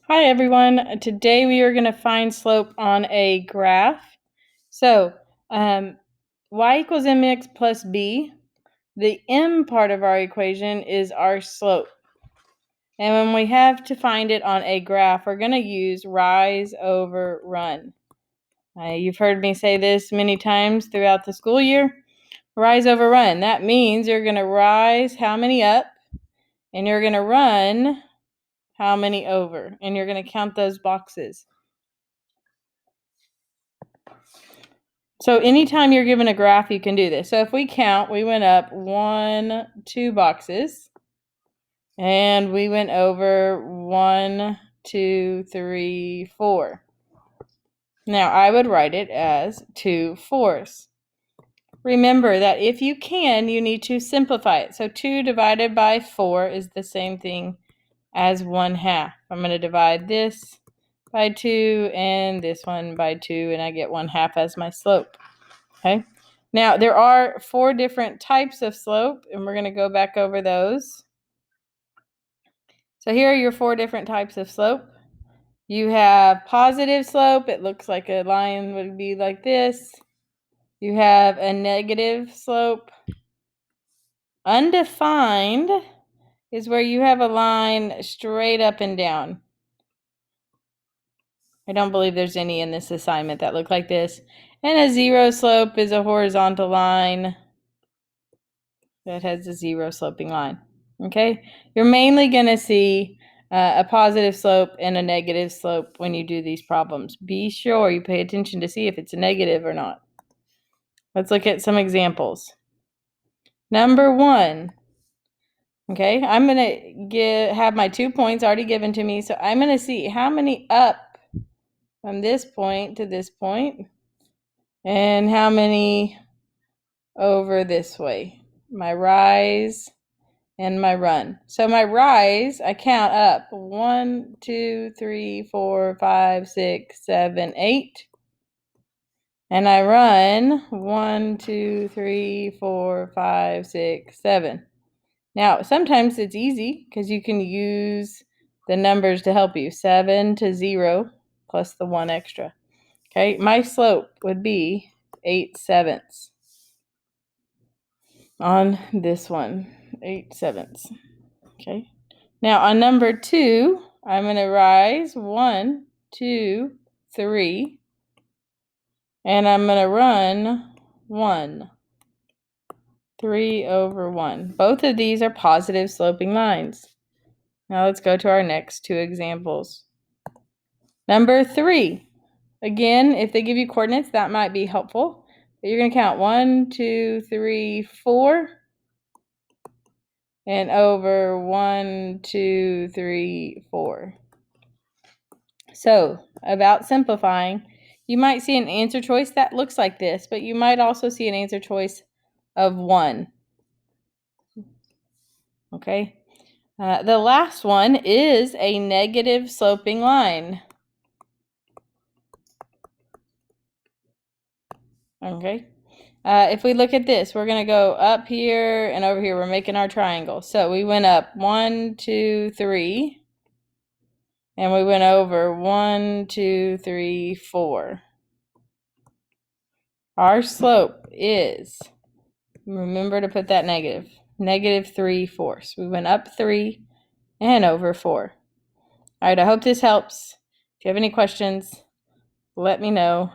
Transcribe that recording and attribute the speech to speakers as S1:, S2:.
S1: Hi everyone, today we are going to find slope on a graph. So y equals mx plus b, the m part of our equation is our slope. And when we have to find it on a graph, we're going to use rise over run. You've heard me say this many times throughout the school year. Rise over run. That means you're going to rise how many up, and you're going to run how many over, and you're going to count those boxes. So anytime you're given a graph, you can do this. So if we count, we went up 1, 2 boxes, and we went over 1, 2, 3, 4. Now I would write it as 2/4. Remember that if you can, you need to simplify it. So 2 divided by 4 is the same thing as 1/2. I'm going to divide this by 2 and this one by 2, and I get 1/2 as my slope. Okay. Now, there are 4 different types of slope, and we're going to go back over those. So here are your 4 different types of slope. You have positive slope. It looks like a line would be like this. You have a negative slope. Undefined is where you have a line straight up and down. I don't believe there's any in this assignment that look like this. And a zero slope is a horizontal line that has a zero sloping line. Okay, you're mainly going to see a positive slope and a negative slope when you do these problems. Be sure you pay attention to see if it's a negative or not. Let's look at some examples. Number 1. Okay, I'm going to have my 2 points already given to me, so I'm going to see how many up from this point to this point and how many over this way. My rise and my run. So my rise, I count up 1, 2, 3, 4, 5, 6, 7, 8. And I run 1, 2, 3, 4, 5, 6, 7. Now, sometimes it's easy because you can use the numbers to help you. 7 to 0 plus the 1 extra. Okay, my slope would be 8/7 on this one. 8/7. Okay. Now on number 2, I'm going to rise 1, 2, 3, and I'm going to run 1, 3 over 1. Both of these are positive sloping lines. Now let's go to our next 2 examples. Number 3. Again, if they give you coordinates, that might be helpful. But you're going to count 1, 2, 3, 4. And over 1, 2, 3, 4. So, about simplifying, you might see an answer choice that looks like this, but you might also see an answer choice of 1. Okay. The last one is a negative sloping line. Okay. If we look at this, we're going to go up here and over here. We're making our triangle. So we went up 1, 2, 3. And we went over 1, 2, 3, 4. Our slope is, remember to put that negative, -3/4. We went up 3 and over 4. All right, I hope this helps. If you have any questions, let me know.